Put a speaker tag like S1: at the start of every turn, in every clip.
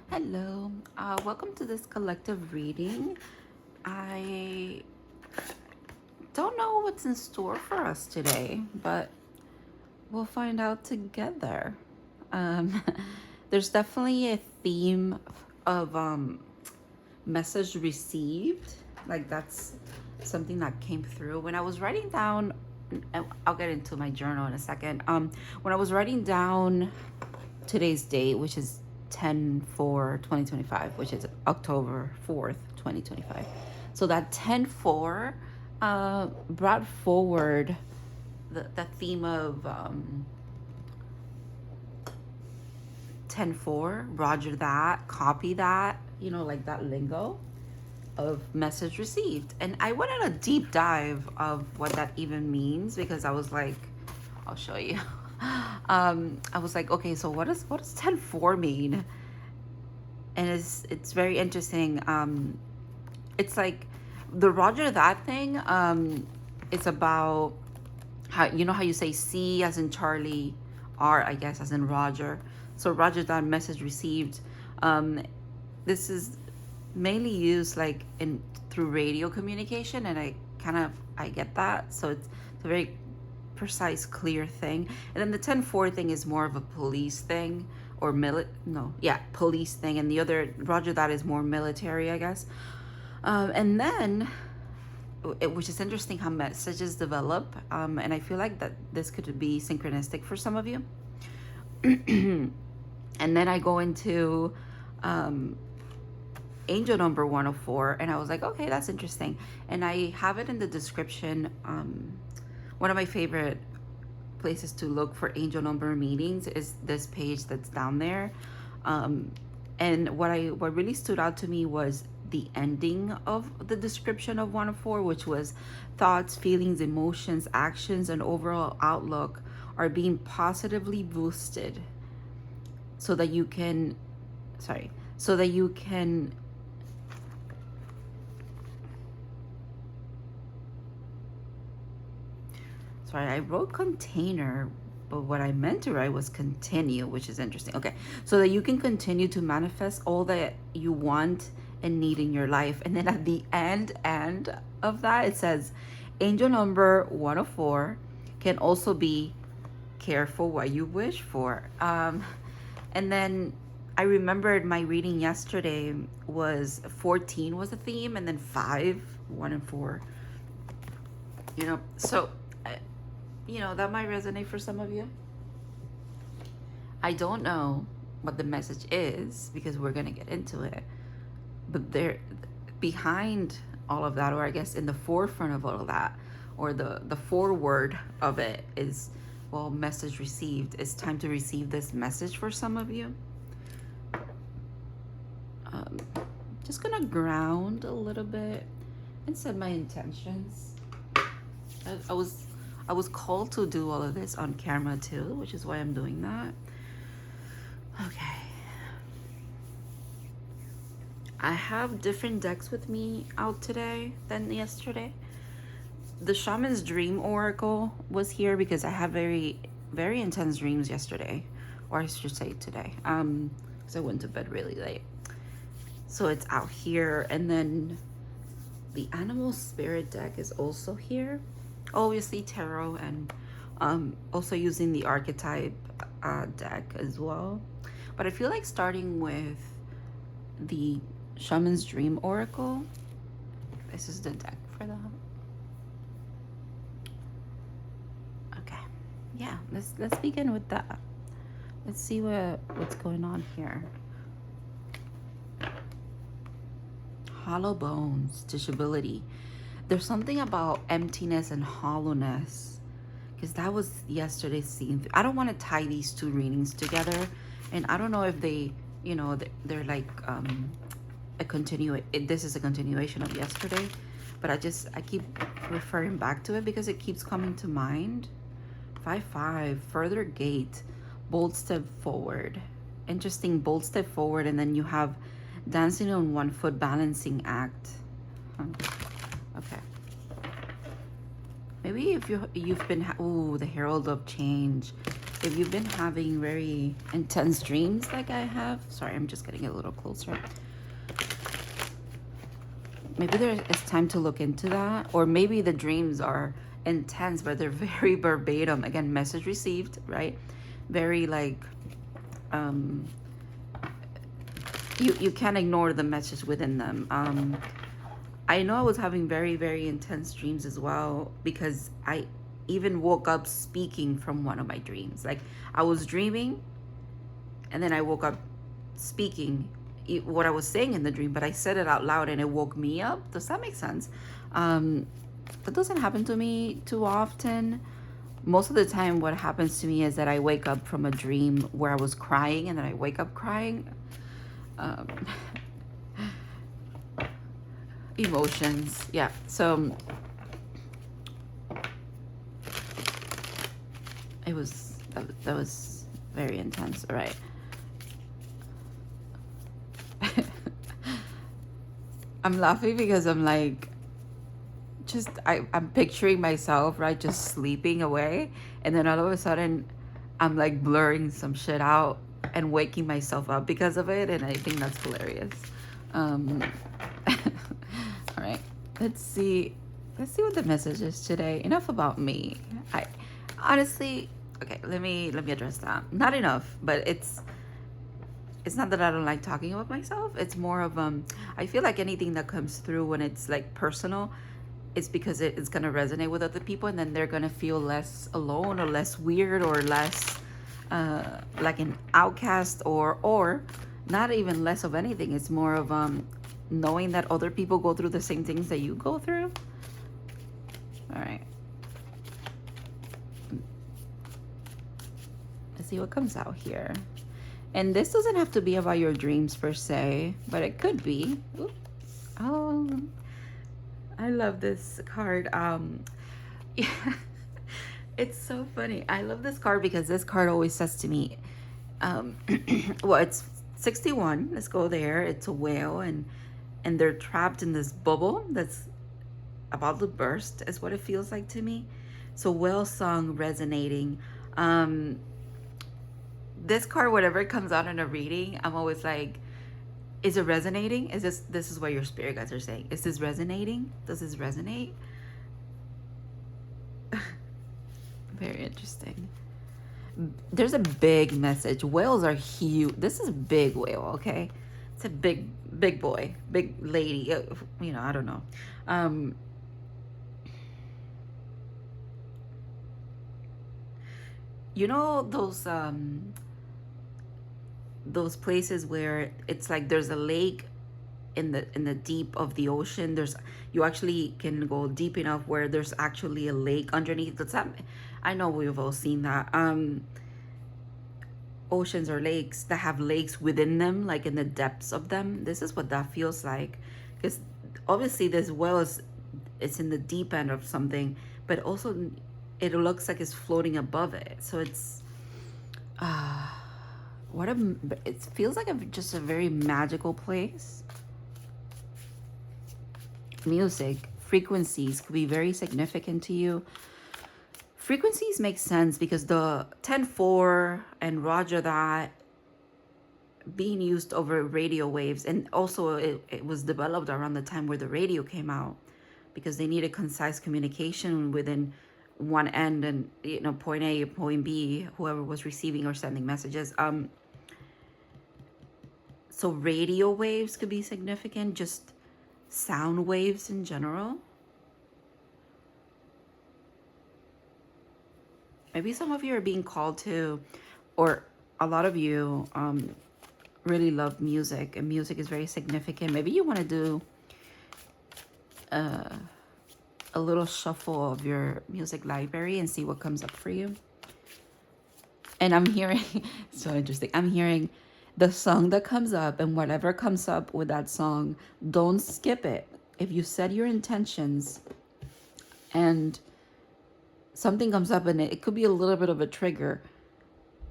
S1: Hello, welcome to this collective reading. I don't know what's in store for us today, but we'll find out together. Um, there's definitely a theme of message received. Like that's something that came through when I was writing down. I'll get into my journal in a second. When I was writing down today's date, which is 10/4/2025, which is October 4th, 2025. So that 10/4 brought forward the theme of 10/4, roger that, copy that, like that lingo of message received. And I went on a deep dive of what that even means because I was like, I'll show you. I was like, okay, so what does 10/4 mean? And it's very interesting. It's like the roger that thing. It's about how how you say C as in Charlie, R I guess as in Roger. So roger that, message received. This is mainly used like in through radio communication, and I get that. So it's a very precise, clear thing. And then the 10/4 thing is more of a police thing or police thing, and the other roger that is more military, I guess. And then which is interesting how messages develop, and I feel like that this could be synchronistic for some of you. And then I go into angel number 104, and I was like, okay, that's interesting. And I have it in the description. One of my favorite places to look for angel number meanings is this page that's down there. And what really stood out to me was the ending of the description of 104, which was thoughts, feelings, emotions, actions, and overall outlook are being positively boosted so that you can sorry I wrote container, but what I meant to write was continue, which is interesting. Okay, so that you can continue to manifest all that you want and need in your life. And then at the end of that, it says angel number 104 can also be careful what you wish for. And then I remembered my reading yesterday was 14 was the theme, and then 5, 1 and 4. So that might resonate for some of you. I don't know what the message is because we're gonna get into it, but there behind all of that, or I guess in the forefront of all of that, or the forward of it is, well, message received. It's time to receive this message for some of you. Just gonna ground a little bit and set my intentions. I was called to do all of this on camera too, which is why I'm doing that. Okay. I have different decks with me out today than yesterday. The Shaman's Dream Oracle was here because I had very, very intense dreams yesterday, or I should say today, because I went to bed really late. So it's out here. And then the Animal Spirit deck is also here. Obviously tarot, and also using the archetype deck as well. But I feel like starting with the Shaman's Dream Oracle. This is the deck for that. Okay, yeah, let's begin with that. Let's see what's going on here. Hollow bones, teachability. There's something about emptiness and hollowness, because that was yesterday's theme. I don't want to tie these two readings together, and I don't know if they, they're like this is a continuation of yesterday, but I keep referring back to it because it keeps coming to mind. 5/5, further gate, bold step forward. Interesting, bold step forward, and then you have dancing on one foot, balancing act. Okay. Maybe if you've been, the Herald of Change. if you've been having very intense dreams like I have, sorry, I'm just getting a little closer. Maybe there is time to look into that, or maybe the dreams are intense, but they're very verbatim. Again, message received, right? Very like, you can't ignore the message within them. I know I was having very, very intense dreams as well, because I even woke up speaking from one of my dreams. Like I was dreaming and then I woke up speaking what I was saying in the dream, but I said it out loud and it woke me up. Does that make sense? That doesn't happen to me too often. Most of the time what happens to me is that I wake up from a dream where I was crying and then I wake up crying. Emotions, yeah. So it was, that was very intense. All right. I'm laughing because I'm like, just I'm picturing myself, right, just sleeping away, and then all of a sudden I'm like blurring some shit out and waking myself up because of it, and I think that's hilarious. All right, let's see what the message is today. Enough about me. I honestly, okay, let me address that. Not enough, but it's not that I don't like talking about myself. It's more of I feel like anything that comes through when it's like personal, it's because it's gonna resonate with other people, and then they're gonna feel less alone or less weird or less like an outcast, or not even less of anything. It's more of knowing that other people go through the same things that you go through. All right. Let's see what comes out here. And this doesn't have to be about your dreams per se, but it could be. Ooh. Oh, I love this card. Yeah, it's so funny. I love this card because this card always says to me, well, it's 61. Let's go there. It's a whale, and they're trapped in this bubble that's about to burst, is what it feels like to me. So whale song resonating. This card, whatever it comes out in a reading, I'm always like, is it resonating? Is this is what your spirit guides are saying. Is this resonating? Does this resonate? Very interesting. There's a big message. Whales are huge. This is a big whale, okay? It's a big boy, big lady. You know, I don't know. You know those places where it's like there's a lake in the deep of the ocean. You actually can go deep enough where there's actually a lake underneath. I know we've all seen that. Oceans or lakes that have lakes within them, like in the depths of them. This is what that feels like, because obviously this well it's in the deep end of something, but also it looks like it's floating above it. So it's it feels like just a very magical place. Music frequencies could be very significant to you. Frequencies make sense because the 10-4 and roger that being used over radio waves, and also it was developed around the time where the radio came out, because they needed concise communication within one end, and you know, point A, point B, whoever was receiving or sending messages. So radio waves could be significant, just sound waves in general. Maybe some of you are being called to, or a lot of you really love music, and music is very significant. Maybe you want to do a little shuffle of your music library and see what comes up for you. And I'm hearing, so interesting, I'm hearing the song that comes up, and whatever comes up with that song, don't skip it. If you set your intentions and something comes up and it could be a little bit of a trigger,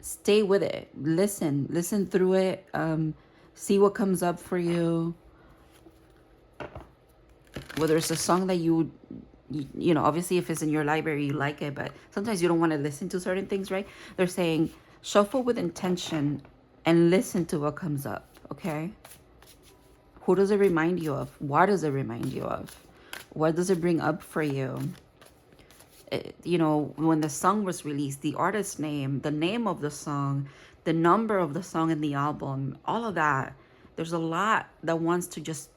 S1: stay with it. Listen through it. See what comes up for you. Whether it's a song that you you know, obviously if it's in your library, you like it, but sometimes you don't want to listen to certain things, right? They're saying shuffle with intention and listen to what comes up, okay? Who does it remind you of? What does it remind you of? What does it bring up for you? You know, when the song was released, the artist name, the name of the song, the number of the song in the album, all of that. There's a lot that wants to just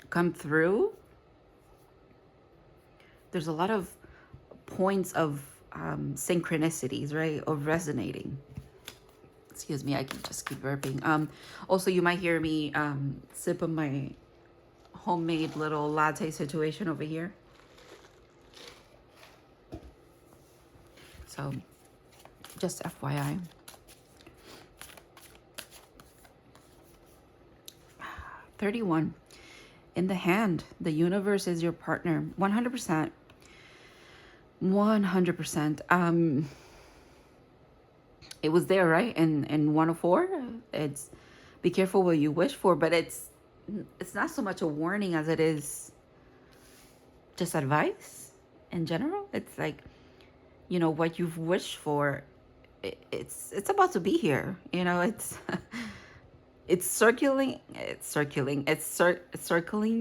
S1: come through. There's a lot of points of synchronicities, right? Of resonating. Excuse me, I can just keep burping. Also, you might hear me sip of my homemade little latte situation over here. So, just FYI. $31. In the hand, the universe is your partner. 100%. 100%. It was there, right? In 104, it's be careful what you wish for, but it's not so much a warning as it is just advice in general. It's like, you know, what you've wished for, it's about to be here. You know, it's it's circling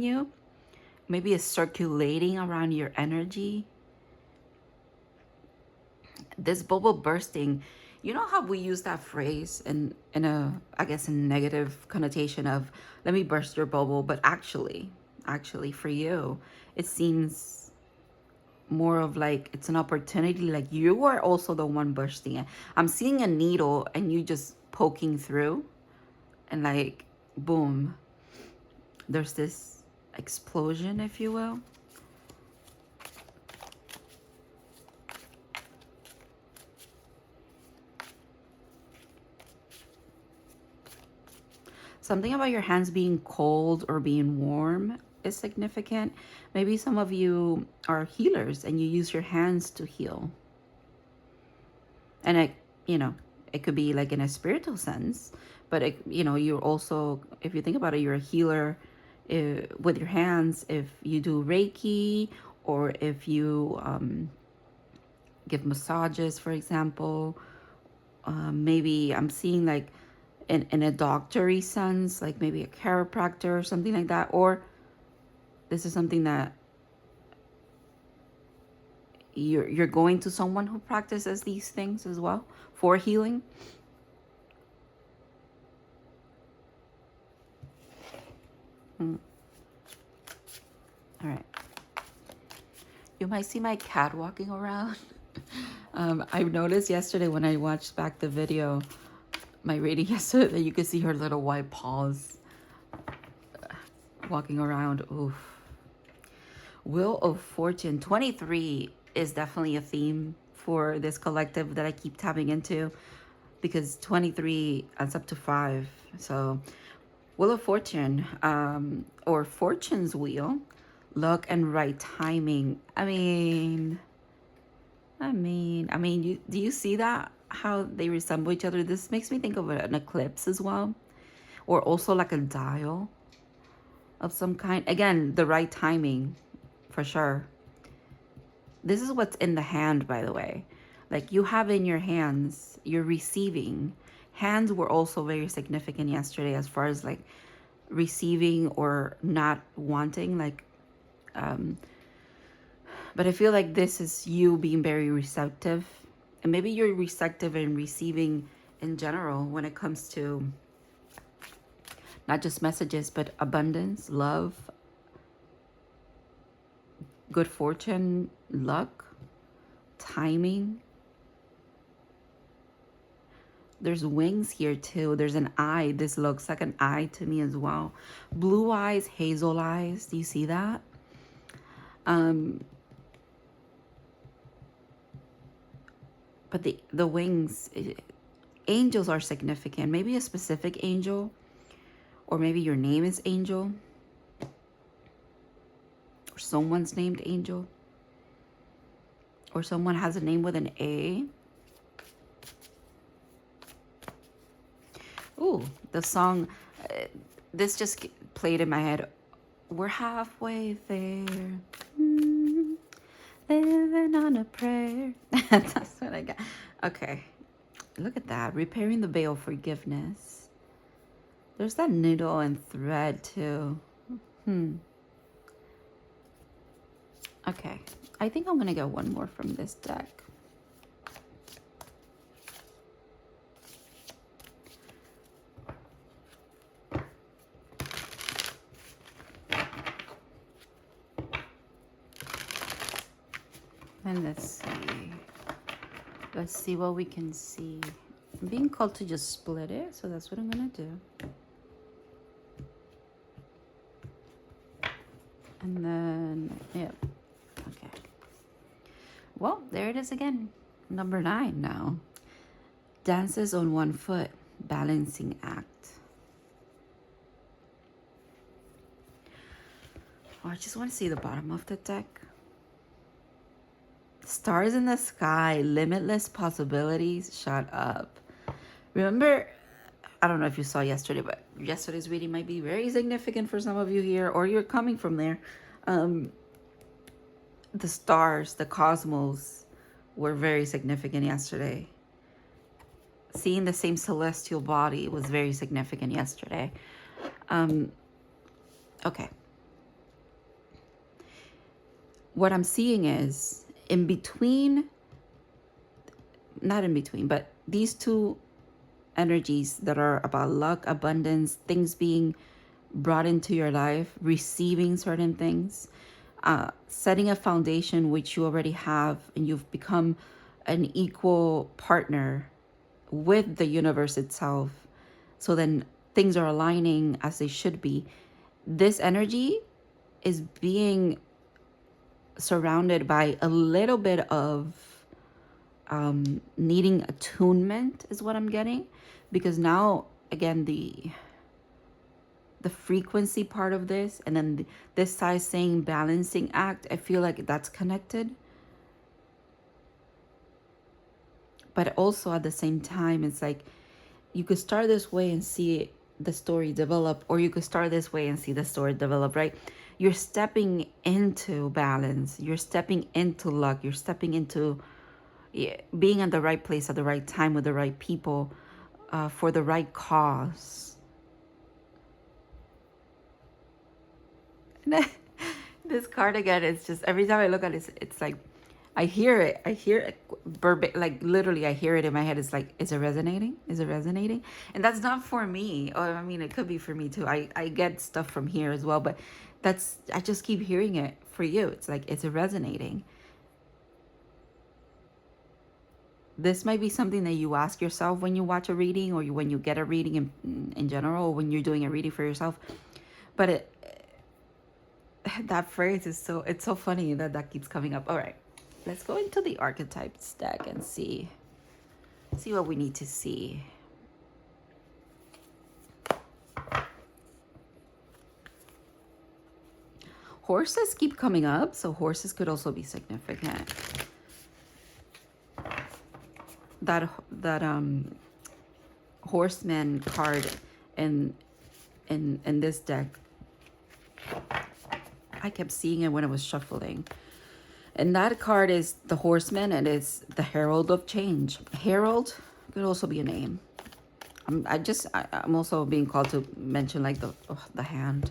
S1: you. Maybe it's circulating around your energy. This bubble bursting, you know how we use that phrase in a, I guess, in negative connotation of let me burst your bubble, but actually for you, it seems more of like it's an opportunity, like you are also the one bursting it. I'm seeing a needle and you just poking through, and like boom, there's this explosion, if you will. Something about your hands being cold or being warm is significant. Maybe some of you are healers and you use your hands to heal. And it could be like in a spiritual sense, but you're also, if you think about it, you're a healer with your hands. If you do Reiki, or if you give massages, for example, maybe I'm seeing like in a doctory sense, like maybe a chiropractor or something like that, or this is something that you're going to someone who practices these things as well for healing. All right. You might see my cat walking around. I've noticed yesterday when I watched back the video, my reading yesterday, that you could see her little white paws walking around. Oof. Wheel of Fortune. 23 is definitely a theme for this collective that I keep tapping into, because 23 adds up to 5. So Wheel of Fortune, or Fortune's Wheel, luck and right timing. I mean, do you see that? How they resemble each other? This makes me think of an eclipse as well, or also like a dial of some kind. Again, the right timing, for sure. This is what's in the hand, by the way. Like you have in your hands, you're receiving. Hands were also very significant yesterday as far as like receiving or not wanting, like but I feel like this is you being very receptive, and maybe you're receptive in receiving in general when it comes to not just messages, but abundance, love, good fortune, luck, timing. There's wings here too. There's an eye. This looks like an eye to me as well. Blue eyes, hazel eyes. Do you see that? But the wings, angels are significant. Maybe a specific angel, or maybe your name is Angel, or someone's named Angel, or someone has a name with an A. Ooh, the song, this just played in my head. We're halfway there. Living on a prayer. That's what I got. Okay. Look at that. Repairing the veil of forgiveness. There's that needle and thread too. Okay. I think I'm going to get one more from this deck. And let's see what we can see. I'm being called to just split it, so that's what I'm gonna do. And then, yep, okay. Well, there it is again. Number 9 now. Dances on one foot, balancing act. Oh, I just want to see the bottom of the deck. Stars in the sky, limitless possibilities. Shut up. Remember, I don't know if you saw yesterday, but yesterday's reading might be very significant for some of you here, or you're coming from there. The stars, the cosmos were very significant yesterday. Seeing the same celestial body was very significant yesterday. Okay. What I'm seeing is, in between, not in between, but these two energies that are about luck, abundance, things being brought into your life, receiving certain things, setting a foundation which you already have, and you've become an equal partner with the universe itself. So then things are aligning as they should be. This energy is being surrounded by a little bit of needing attunement is what I'm getting, because now again the frequency part of this, and then this side saying balancing act, I feel like that's connected. But also at the same time, it's like you could start this way and see the story develop, or you could start this way and see the story develop, right? You're stepping into balance, you're stepping into luck, you're stepping into being at the right place at the right time with the right people, for the right cause. This card again, it's just every time I look at it, it's like I hear it like literally I hear it in my head. It's like, is it resonating? Is it resonating? And that's not for me, or I mean, it could be for me too. I get stuff from here as well, but I just keep hearing it for you. It's like, is it resonating? This might be something that you ask yourself when you watch a reading, or when you get a reading in general, or when you're doing a reading for yourself. But that phrase is it's so funny that keeps coming up. All right, let's go into the archetypes deck and see what we need to see. Horses keep coming up, so horses could also be significant. That horseman card in this deck, I kept seeing it when I was shuffling. And that card is the horseman, and it's the herald of change. Herald could also be a name. I'm also being called to mention like the hand.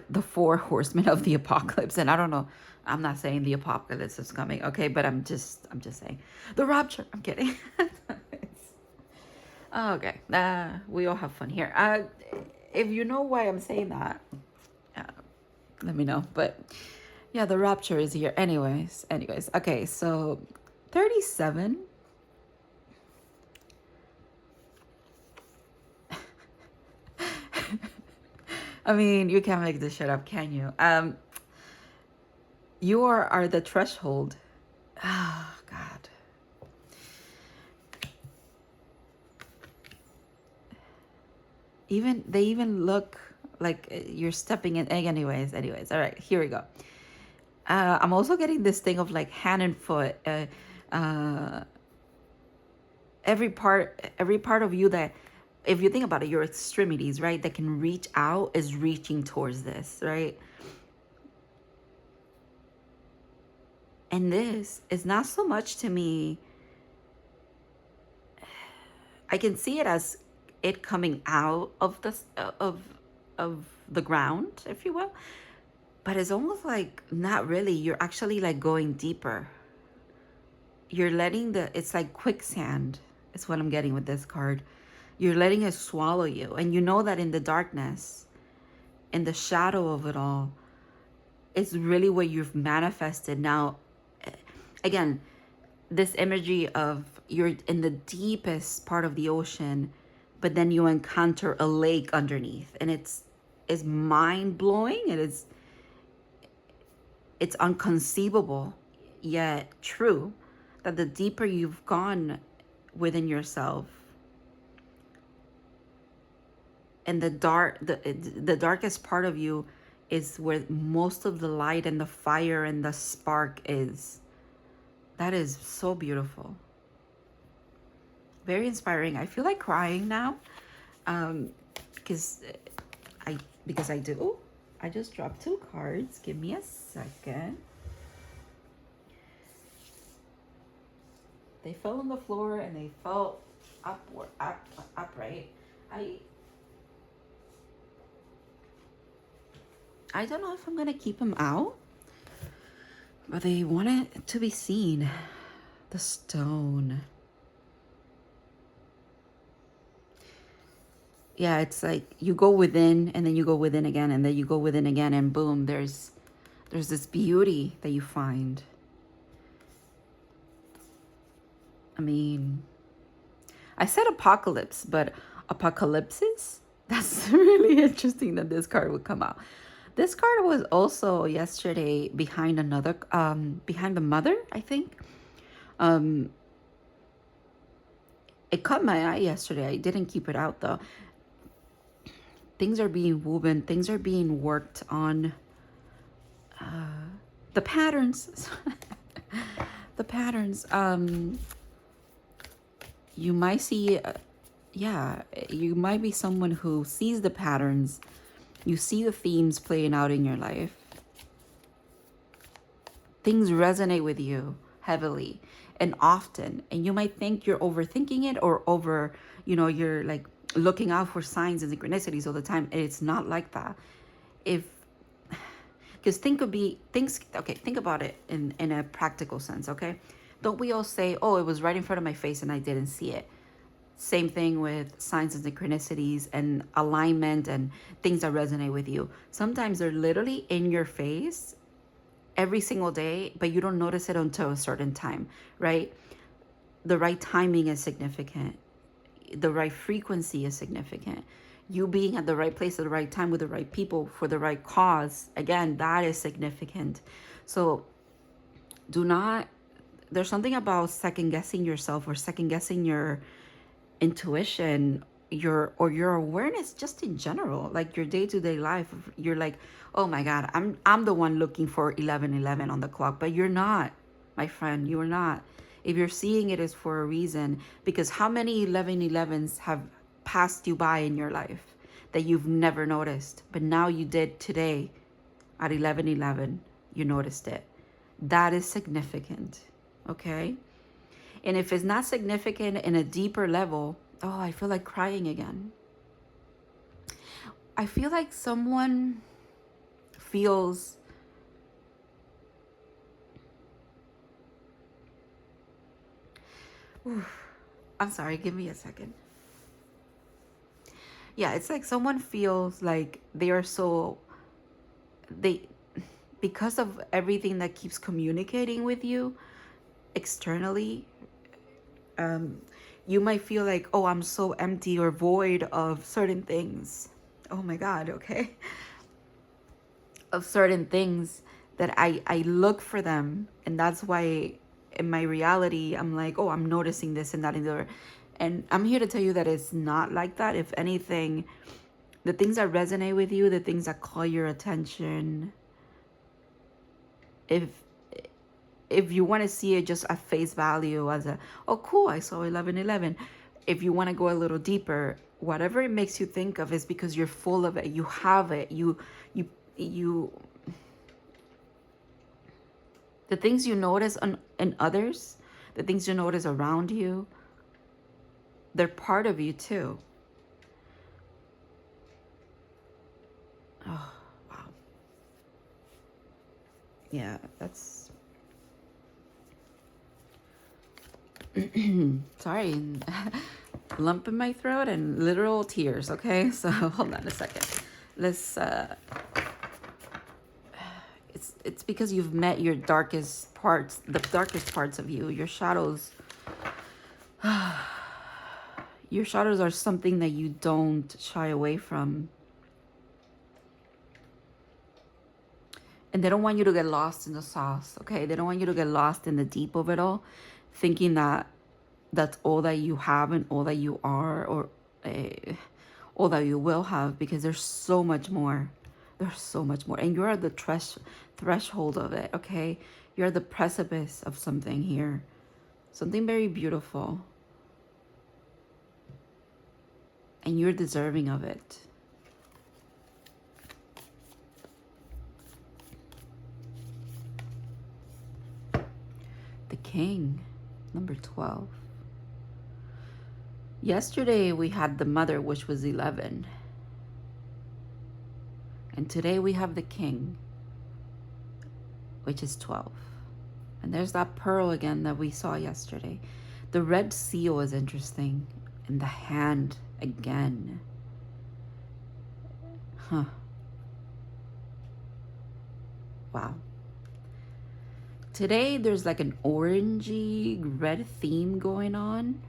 S1: The 4 horsemen of the apocalypse. And I don't know, I'm not saying the apocalypse is coming, okay, but I'm just saying the rapture. I'm kidding. Okay, we all have fun here. If you know why I'm saying that, let me know. But yeah, the rapture is here. Anyways, okay, so 37. I mean, you can't make this shit up, can you? You are the threshold. Oh, God. They even look like you're stepping in. Anyways. All right, here we go. I'm also getting this thing of like hand and foot. Every part of you that if you think about it, your extremities, right, that can reach out is reaching towards this, right? And this is not so much to me, I can see it as it coming out of the ground, if you will. But it's almost like not really. You're actually like going deeper. You're letting it's like quicksand. It's what I'm getting with this card. You're letting it swallow you. And you know that in the darkness, in the shadow of it all, it's really what you've manifested. Now, again, this imagery of you're in the deepest part of the ocean, but then you encounter a lake underneath, and it's mind-blowing. It's inconceivable yet true that the deeper you've gone within yourself, and the darkest part of you is where most of the light and the fire and the spark is. That is so beautiful. Very inspiring. I feel like crying now, because I do. I just dropped 2 cards. Give me a second. They fell on the floor and they fell upright. I don't know if I'm gonna keep them out, but they want it to be seen. The stone. Yeah, it's like you go within and then you go within again and then you go within again, and boom, there's this beauty that you find. I mean, I said apocalypse, but apocalypses? That's really interesting that this card would come out. This card was also yesterday behind another, behind the mother, I think. It caught my eye yesterday. I didn't keep it out though. Things are being woven. Things are being worked on. The patterns. The patterns. You might see, yeah, you might be someone who sees the patterns. You see the themes playing out in your life. Things resonate with you heavily and often. And you might think you're overthinking it or you're like looking out for signs and synchronicities all the time. And it's not like that. Because think about it in a practical sense, okay? Don't we all say, oh, it was right in front of my face and I didn't see it? Same thing with signs and synchronicities and alignment and things that resonate with you. Sometimes they're literally in your face every single day, but you don't notice it until a certain time, right? The right timing is significant. The right frequency is significant. You being at the right place at the right time with the right people for the right cause, again, that is significant. So there's something about second guessing yourself or second guessing your intuition, your awareness just in general, like your day-to-day life. You're like, oh my God, I'm the one looking for 11:11 on the clock, but you're not, my friend. You are not. If you're seeing it, is for a reason, because how many 11:11s have passed you by in your life that you've never noticed, but now you did today at 11:11. You noticed it. That is significant. Okay. And if it's not significant in a deeper level, oh, I feel like crying again. I feel like someone feels I'm sorry, give me a second. Yeah, it's like someone feels like because of everything that keeps communicating with you externally, you might feel like, oh, I'm so empty or void of certain things. Oh my God, okay. Of certain things that I look for them. And that's why in my reality, I'm like, oh, I'm noticing this and that and the other. And I'm here to tell you that it's not like that. If anything, the things that resonate with you, the things that call your attention, if you want to see it just at face value as oh cool, I saw 11:11. If you want to go a little deeper, whatever it makes you think of is because you're full of it. You have it. You the things you notice in others, the things you notice around you, they're part of you too. Oh, wow. Yeah, that's sorry. Lump in my throat and literal tears, okay? So hold on a second. Let's it's because you've met your darkest parts, the darkest parts of you, your shadows. Your shadows are something that you don't shy away from. And they don't want you to get lost in the sauce, okay? They don't want you to get lost in the deep of it all, thinking that that's all that you have and all that you are, or all that you will have, because there's so much more. There's so much more. And you're at the threshold of it, okay? You're at the precipice of something here. Something very beautiful. And you're deserving of it. The King, number 12. Yesterday we had the Mother, which was 11. And today we have the King, which is 12. And there's that pearl again that we saw yesterday. The red seal is interesting. And the hand again. Huh. Wow. Today there's like an orangey red theme going on.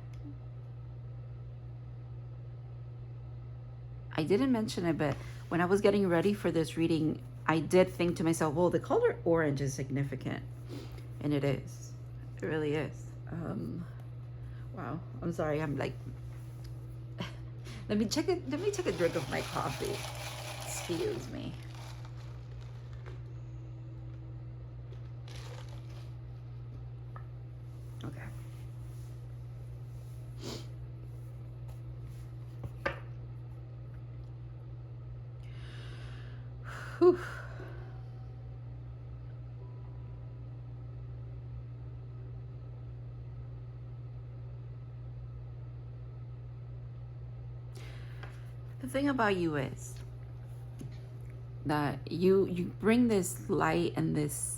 S1: I didn't mention it, but when I was getting ready for this reading, I did think to myself, well, the color orange is significant. And it is. It really is. Wow. I'm sorry. I'm like, let me take a drink of my coffee. Excuse me. Okay. Whew. The thing about you is that you bring this light and this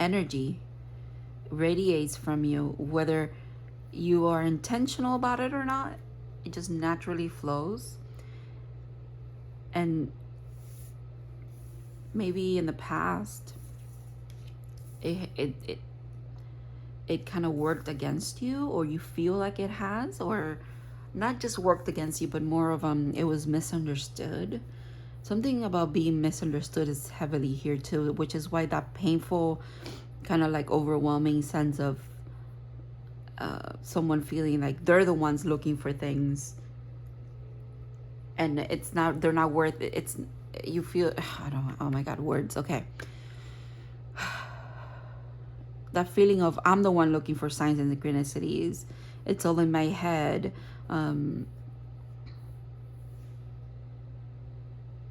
S1: energy radiates from you, whether you are intentional about it or not. It just naturally flows. And maybe in the past it kind of worked against you, or you feel like it has, or not just worked against you, but more of it was misunderstood. Something about being misunderstood is heavily here too, which is why that painful kind of like overwhelming sense of someone feeling like they're the ones looking for things and it's not, they're not worth it. It's, you feel, I don't, oh my God, words. Okay. That feeling of I'm the one looking for signs and synchronicities. It's all in my head.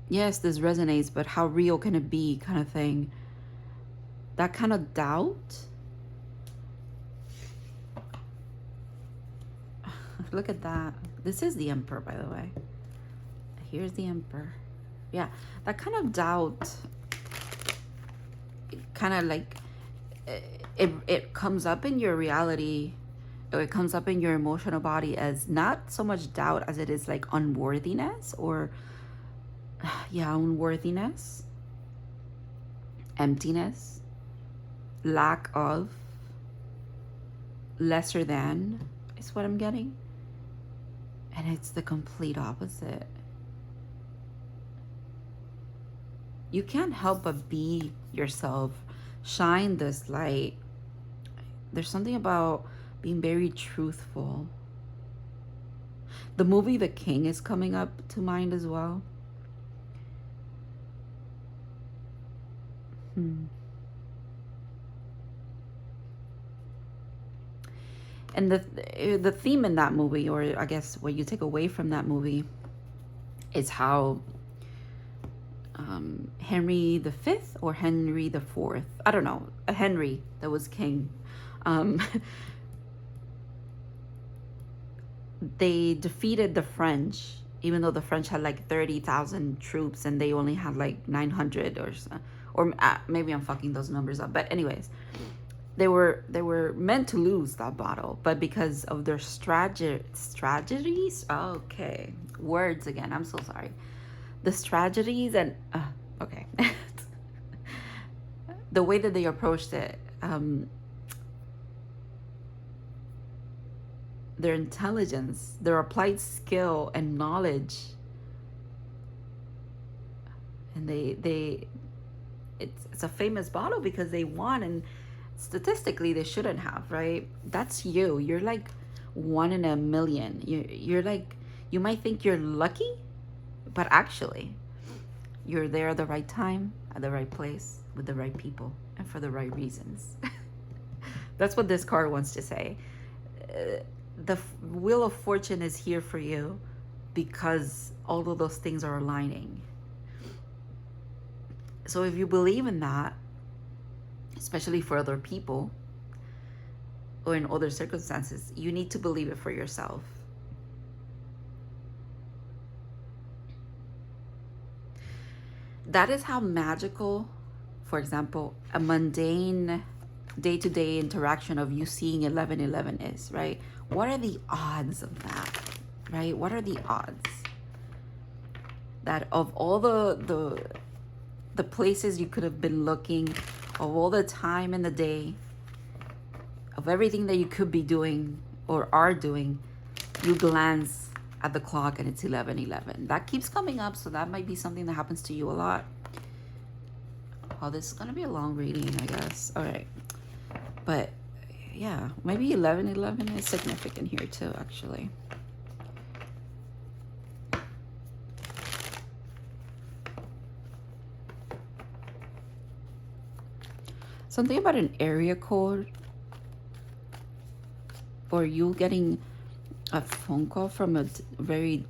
S1: Yes, this resonates, but how real can it be, kind of thing. That kind of doubt. Look at that. This is the Emperor, by the way. Here's the Emperor. Yeah, that kind of doubt, kind of like, it comes up in your reality, or it comes up in your emotional body as not so much doubt as it is like unworthiness, or yeah, unworthiness, emptiness, lack of, lesser than is what I'm getting. And it's the complete opposite. You can't help but be yourself. Shine this light. There's something about being very truthful. The movie The King is coming up to mind as well. And the theme in that movie, or I guess what you take away from that movie, is how Henry the Fifth or Henry the Fourth, I don't know, a Henry that was king, um, they defeated the French, even though the French had like 30,000 troops and they only had like 900 or so, or maybe I'm fucking those numbers up. But anyways, they were meant to lose that battle, but because of their strategies, okay, words again, I'm so sorry. The strategies and okay, the way that they approached it, their intelligence, their applied skill and knowledge, and it's a famous battle because they won, and statistically they shouldn't have, right? That's you're like 1 in a million. You're like, you might think you're lucky, but actually you're there at the right time, at the right place, with the right people, and for the right reasons. That's what this card wants to say. The wheel of fortune is here for you because all of those things are aligning. So if you believe in that, especially for other people or in other circumstances, you need to believe it for yourself. That is how magical, for example, a mundane day-to-day interaction of you seeing 1111 is, right? What are the odds of that, right? What are the odds that of all the places you could have been looking, of all the time in the day, of everything that you could be doing or are doing, you glance at the clock and it's 11:11. That keeps coming up, so that might be something that happens to you a lot. Oh, this is gonna be a long reading, I guess. All right, but yeah, maybe 11:11 is significant here too, actually. Something about an area code, or you getting a phone call from a very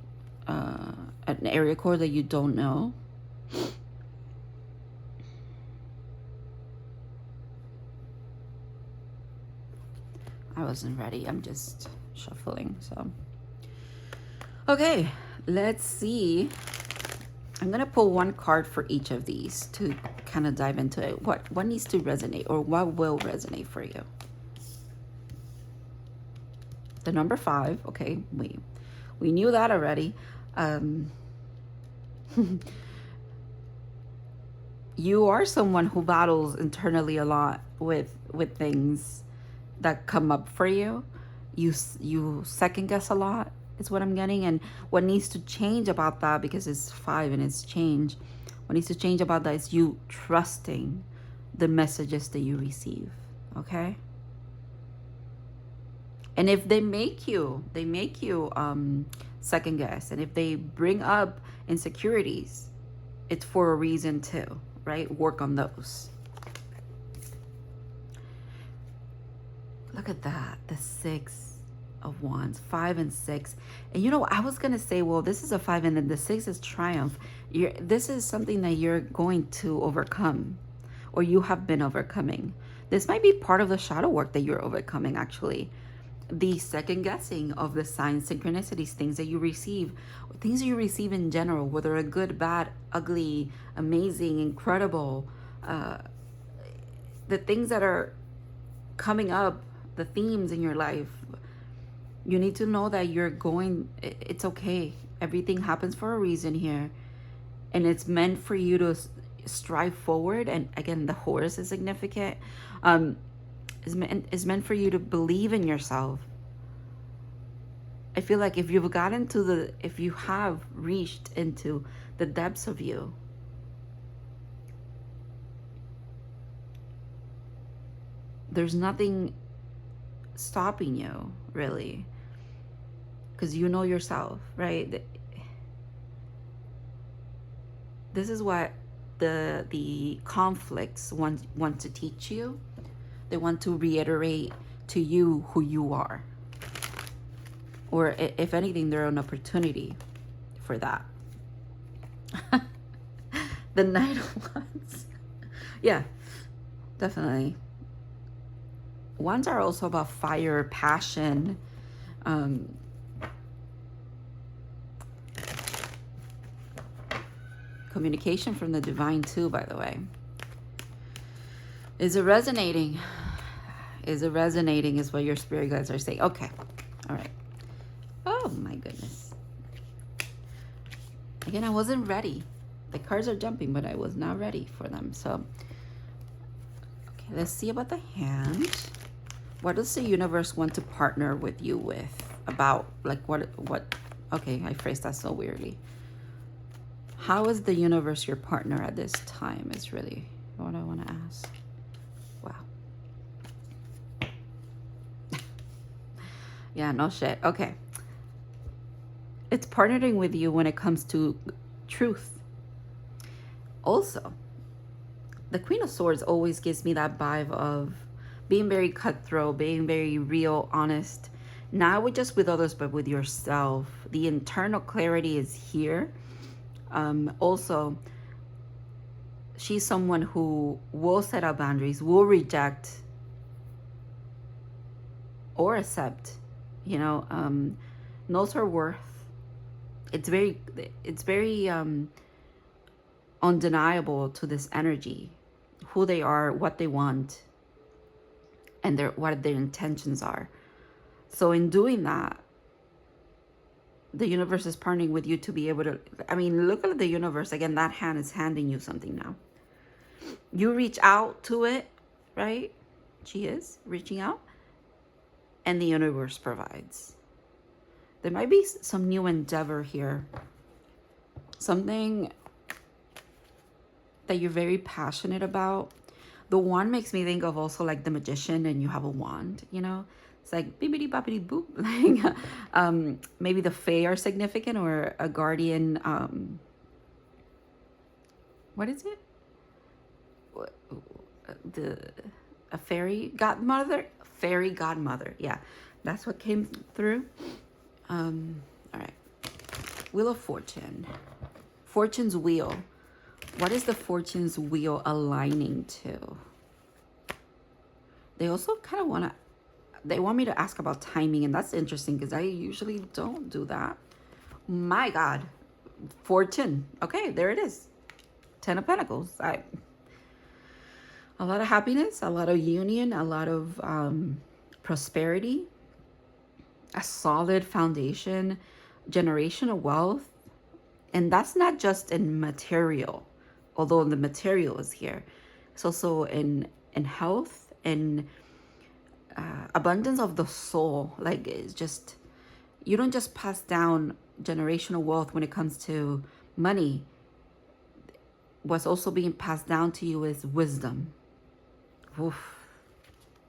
S1: an area code that you don't know. I wasn't ready. I'm just shuffling. So, okay, let's see. I'm gonna pull one card for each of these to kind of dive into it. What needs to resonate, or what will resonate for you? The number 5. Okay, we knew that already. You are someone who battles internally a lot with things that come up for you. You second guess a lot is what I'm getting, and what needs to change about that, because it's 5 and it's change, what needs to change about that is you trusting the messages that you receive. Okay, and if they make you second guess, and if they bring up insecurities, it's for a reason too, right? Work on those. Look at that, the 6 of Wands, 5 and 6. And you know, I was gonna say, well, this is a 5 and then the 6 is triumph. This is something that you're going to overcome, or you have been overcoming. This might be part of the shadow work that you're overcoming, actually. The second guessing of the signs, synchronicities, things that you receive, things that you receive in general, whether a good, bad, ugly, amazing, incredible, the things that are coming up, the themes in your life, you need to know that it's okay. Everything happens for a reason here, and it's meant for you to strive forward. And again, the horse is significant. Is meant for you to believe in yourself. I feel like if you have reached into the depths of you, there's nothing stopping you, really, because you know yourself, right? This is what the conflicts want to teach you. They want to reiterate to you who you are. Or if anything, they're an opportunity for that. The Knight of Wands. Yeah, definitely. Wands are also about fire, passion. Communication from the divine too, by the way. Is it resonating? Is it resonating is what your spirit guides are saying. Okay. All right. Oh my goodness. Again, I wasn't ready. The cards are jumping, but I was not ready for them. So, okay, let's see about the hand. What does the universe want to partner with you with? About, like, what, okay, I phrased that so weirdly. How is the universe your partner at this time is really what I want to ask. Wow. Yeah, no shit. Okay. It's partnering with you when it comes to truth. Also, the Queen of Swords always gives me that vibe of being very cutthroat, being very real, honest. Not with just with others, but with yourself. The internal clarity is here. Also, she's someone who will set up boundaries, will reject or accept, you know, knows her worth. It's very undeniable to this energy, who they are, what they want, and what their intentions are. So in doing that, the universe is partnering with you to be able to, I mean, look at the universe. Again, that hand is handing you something now. You reach out to it, right? She is reaching out, and the universe provides. There might be some new endeavor here. Something that you're very passionate about. The wand makes me think of also like the magician, and you have a wand, you know? It's like bibbidi boppity boop. Like maybe the fae are significant, or a guardian. What is it? A fairy godmother? Fairy godmother. Yeah, that's what came through. All right. Wheel of Fortune. Fortune's wheel. What is the Fortune's wheel aligning to? They also kind of they want me to ask about timing, and that's interesting because I usually don't do that. My God. Fortune. Okay, there it is. 10 of Pentacles. A lot of happiness, a lot of union, a lot of prosperity, a solid foundation, generational wealth. And that's not just in material, although the material is here. It's also in health and abundance of the soul. Like, it's just, you don't just pass down generational wealth when it comes to money. What's also being passed down to you is wisdom. Oof.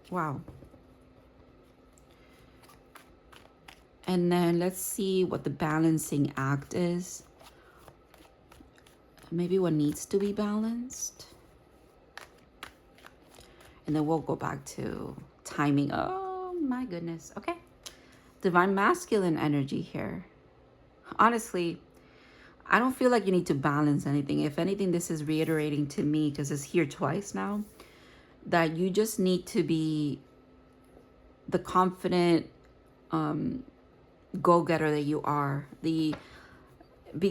S1: Wow. And then let's see what the balancing act is. Maybe what needs to be balanced. And then we'll go back to timing. Oh my goodness. Okay. Divine masculine energy here. Honestly, I don't feel like you need to balance anything. If anything, this is reiterating to me, because it's here twice now, that you just need to be the confident go-getter that you are. Be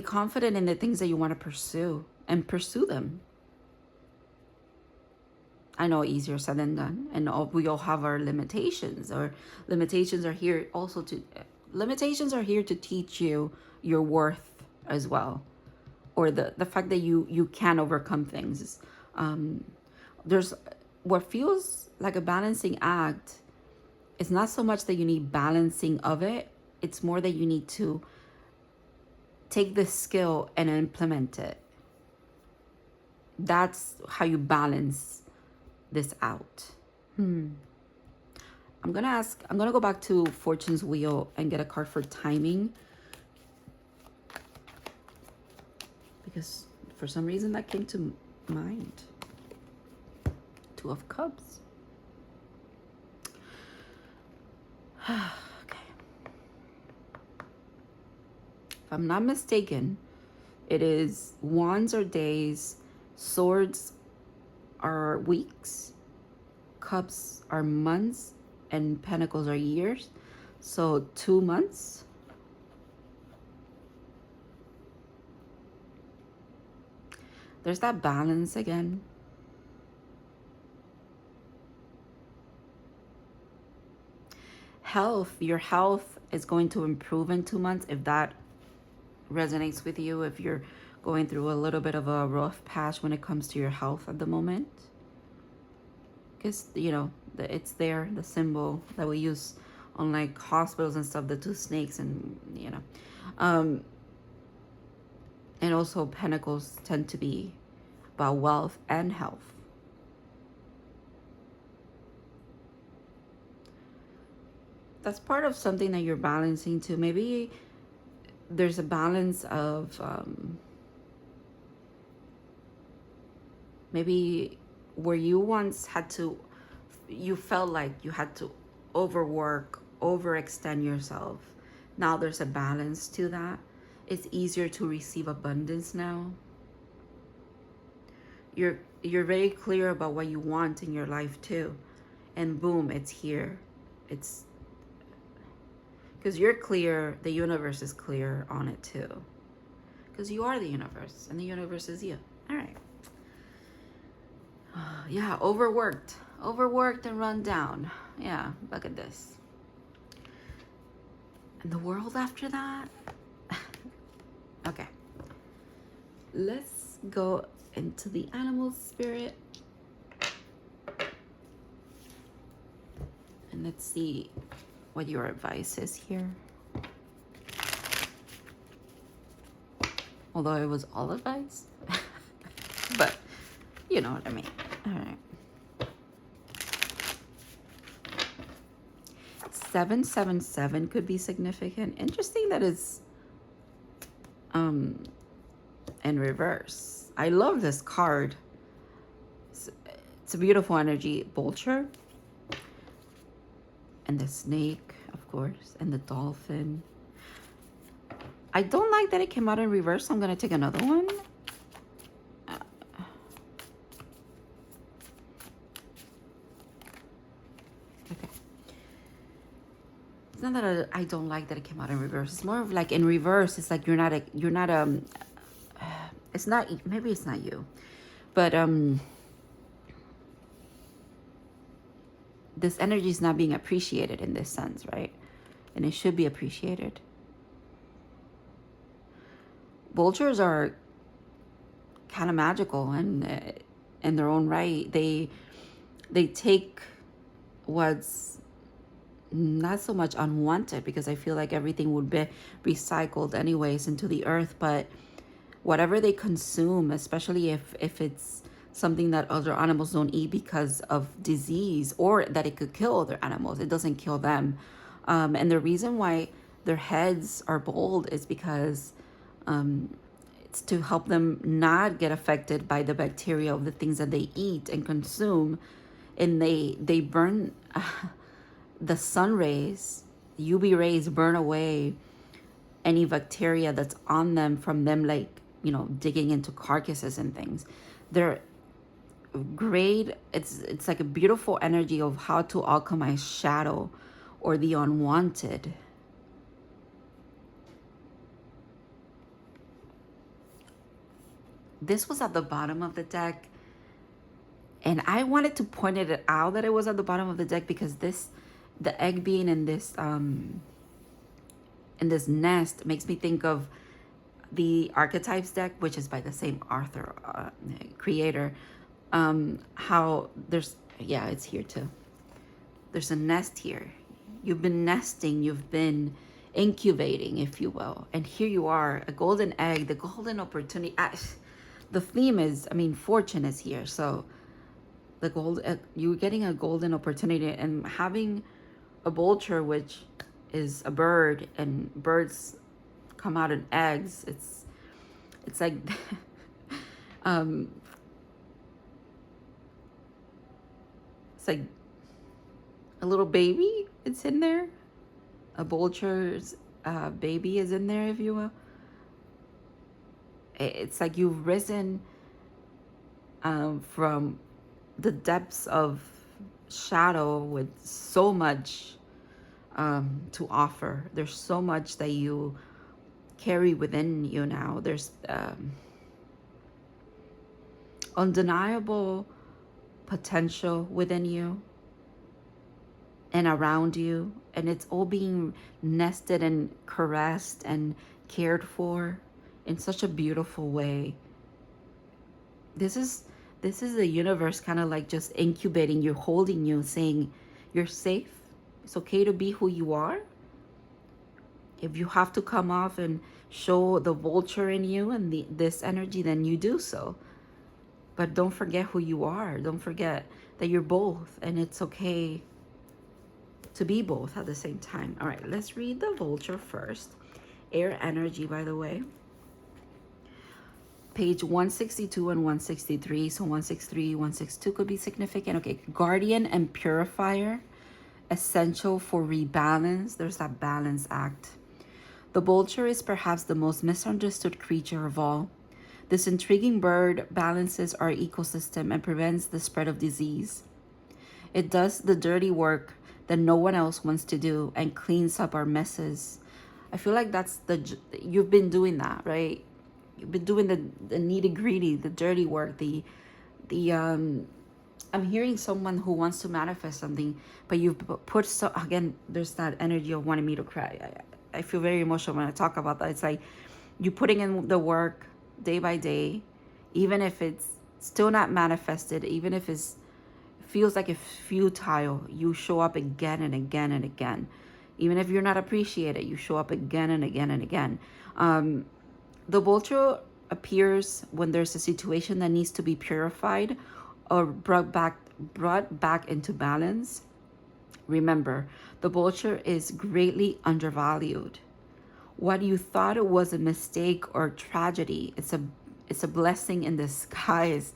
S1: confident in the things that you want to pursue, and pursue them. I know easier said than done, and we all have our limitations. Or limitations are here also to teach you your worth as well, or the fact that you can overcome things. There's what feels like a balancing act. It's not so much that you need balancing of it. It's more that you need to take the skill and implement it. That's how you balance this out. I'm gonna go back to Fortune's wheel and get a card for timing, because for some reason that came to mind. Two of Cups. Okay. If I'm not mistaken, it is wands are days, swords are weeks, cups are months, and pentacles are years. So 2 months. There's that balance again. Health, your health is going to improve in 2 months if that resonates with you, if you're going through a little bit of a rough patch when it comes to your health at the moment. Because, you know, it's there, the symbol that we use on like hospitals and stuff, the 2 snakes, and, you know. And also pentacles tend to be about wealth and health. That's part of something that you're balancing too. Maybe there's a balance of maybe where you once had to, you felt like you had to overwork, overextend yourself. Now there's a balance to that. It's easier to receive abundance now. You're very clear about what you want in your life too. And boom, it's here. It's because you're clear, the universe is clear on it too. Because you are the universe and the universe is you. All right. Yeah, overworked and run down. Yeah, look at this. And the world after that. Okay, let's go into the animal spirit and let's see what your advice is here. Although it was all advice, but you know what I mean. All right. 777 could be significant. Interesting that it's in reverse. I love this card. It's a beautiful energy. Vulture and the snake, of course, and the dolphin. I don't like that it came out in reverse, so I'm gonna take another one. Okay. It's not that I don't like that it came out in reverse. It's more of like in reverse. It's like you're not it's not, maybe it's not you, but this energy is not being appreciated in this sense, right? And it should be appreciated. Vultures are kind of magical and in their own right. They take what's not so much unwanted, because I feel like everything would be recycled anyways into the earth, but whatever they consume, especially if it's something that other animals don't eat because of disease or that it could kill other animals, it doesn't kill them. And the reason why their heads are bald is because it's to help them not get affected by the bacteria of the things that they eat and consume. And they burn the sun rays, UV rays burn away any bacteria that's on them from them, like, you know, digging into carcasses and things. They're great. It's like a beautiful energy of how to alchemize shadow or the unwanted. This was at the bottom of the deck, and I wanted to point it out that it was at the bottom of the deck because the egg being in this nest makes me think of the Archetypes deck, which is by the same author, creator. How there's, yeah, it's here too. There's a nest here. You've been nesting, you've been incubating, if you will. And here you are, a golden egg, the golden opportunity. The theme is, I mean, fortune is here. So you're getting a golden opportunity, and having a vulture, which is a bird, and birds come out in eggs. It's like it's like a little baby. It's in there. A vulture's baby is in there, if you will. It's like you've risen from the depths of shadow with so much to offer. There's so much that you carry within you now. There's undeniable potential within you and around you, and it's all being nested and caressed and cared for in such a beautiful way. This is the universe kind of like just incubating you, holding you, saying you're safe. It's okay to be who you are. If you have to come off and show the vulture in you and this energy, then you do so. But don't forget who you are. Don't forget that you're both, and it's okay to be both at the same time. All right, let's read the vulture first. Air energy, by the way. Page 162 and 163. So 163, 162 could be significant. Okay, guardian and purifier, essential for rebalance. There's that balance act. The vulture is perhaps the most misunderstood creature of all. This intriguing bird balances our ecosystem and prevents the spread of disease. It does the dirty work that no one else wants to do and cleans up our messes. I feel like you've been doing that, right? You've been doing the nitty gritty, the dirty work, I'm hearing someone who wants to manifest something, but you've put again, there's that energy of wanting me to cry. I feel very emotional when I talk about that. It's like you putting in the work day by day, even if it's still not manifested, even if it feels like it's futile, you show up again and again and again. Even if you're not appreciated, you show up again and again and again. The vulture appears when there's a situation that needs to be purified or brought back into balance. Remember, the vulture is greatly undervalued. What you thought was a mistake or tragedy, it's a blessing in disguise.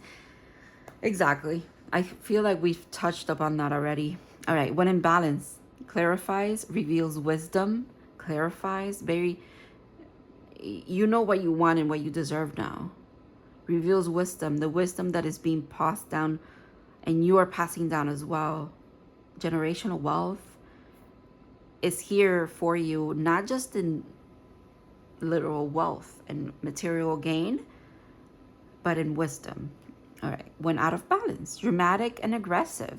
S1: Exactly. I feel like we've touched upon that already. All right, when in balance, clarifies, reveals wisdom, clarifies, you know what you want and what you deserve now. Reveals wisdom, the wisdom that is being passed down and you are passing down as well. Generational wealth is here for you, not just in literal wealth and material gain, but in wisdom. All right, when out of balance, dramatic and aggressive.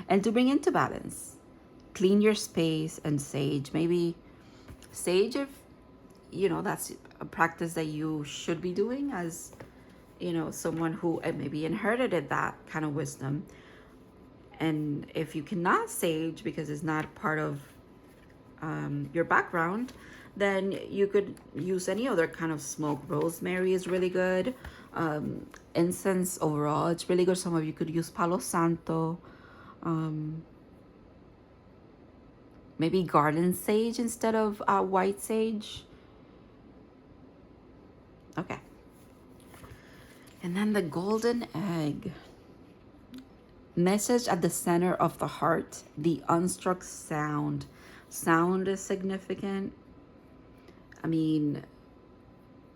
S1: And to bring into balance, clean your space and sage. Maybe sage, if that's a practice that you should be doing as someone who maybe inherited that kind of wisdom. And if you cannot sage because it's not part of your background, then you could use any other kind of smoke. Rosemary is really good. Incense overall, it's really good. Some of you could use Palo Santo. Maybe garden sage instead of white sage. Okay. And then the golden egg. Message at the center of the heart. The unstruck sound. Sound is significant. I mean,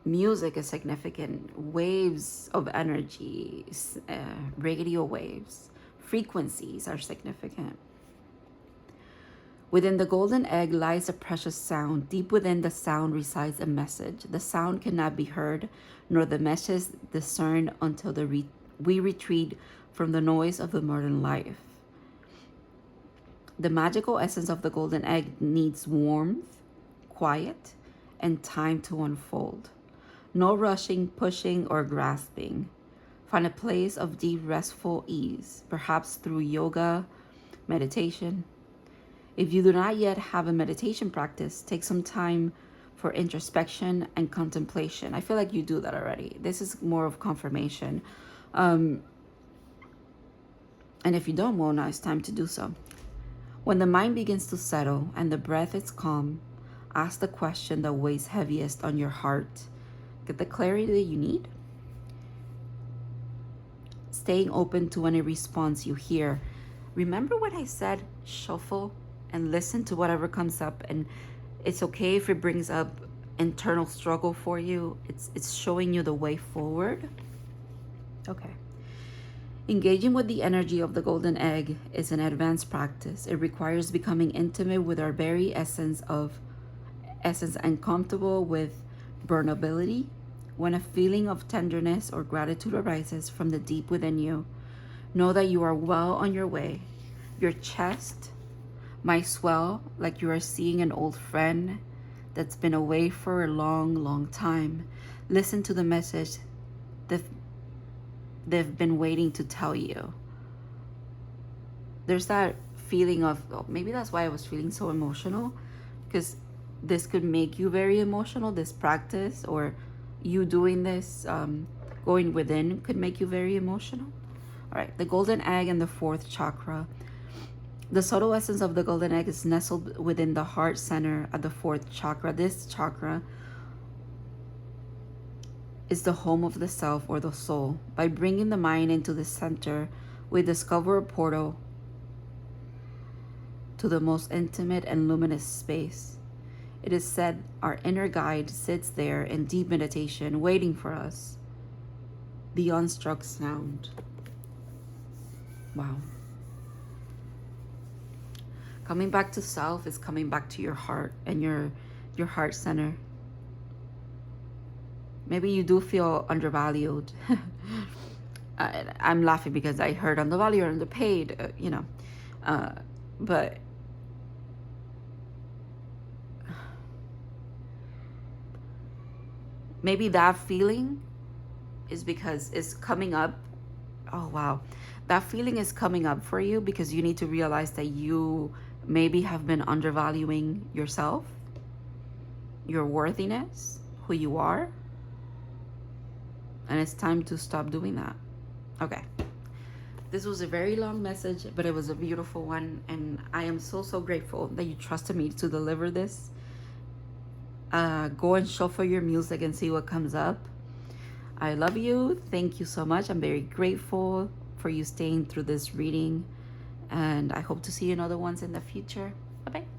S1: music is significant. Waves of energy, radio waves, frequencies are significant. Within the golden egg lies a precious sound. Deep within the sound resides a message. The sound cannot be heard, nor the message discerned until we retreat from the noise of the modern life. The magical essence of the golden egg needs warmth, quiet, and time to unfold. No rushing, pushing, or grasping. Find a place of deep, restful ease, perhaps through yoga, meditation. If you do not yet have a meditation practice, take some time for introspection and contemplation. I feel like you do that already. This is more of confirmation. And if you don't, well, now it's time to do so. When the mind begins to settle and the breath is calm, ask the question that weighs heaviest on your heart. Get the clarity that you need. Staying open to any response you hear. Remember what I said? Shuffle and listen to whatever comes up. And it's okay if it brings up internal struggle for you. It's showing you the way forward. Okay. Engaging with the energy of the golden egg is an advanced practice. It requires becoming intimate with our very essence and comfortable with vulnerability. When a feeling of tenderness or gratitude arises from the deep within you, know that you are well on your way. Your chest might swell like you are seeing an old friend that's been away for a long, long time. Listen to the message that they've been waiting to tell you. There's that feeling of, oh, maybe that's why I was feeling so emotional, because this could make you very emotional, this practice, or you doing this, going within, could make you very emotional. All right, the golden egg and the fourth chakra. The subtle essence of the golden egg is nestled within the heart center at the fourth chakra. This chakra is the home of the self or the soul. By bringing the mind into the center, we discover a portal to the most intimate and luminous space. It is said our inner guide sits there in deep meditation, waiting for us. The unstruck sound. Wow. Coming back to self is coming back to your heart and your heart center. Maybe you do feel undervalued. I'm laughing because I heard undervalued or underpaid, but maybe that feeling is because it's coming up. Oh, wow. That feeling is coming up for you because you need to realize that you maybe have been undervaluing yourself, your worthiness, who you are. And it's time to stop doing that. Okay. This was a very long message, but it was a beautiful one. And I am so, so grateful that you trusted me to deliver this. Go and shuffle your music and see what comes up. I love you. Thank you so much. I'm very grateful for you staying through this reading. And I hope to see you in other ones in the future. Bye-bye.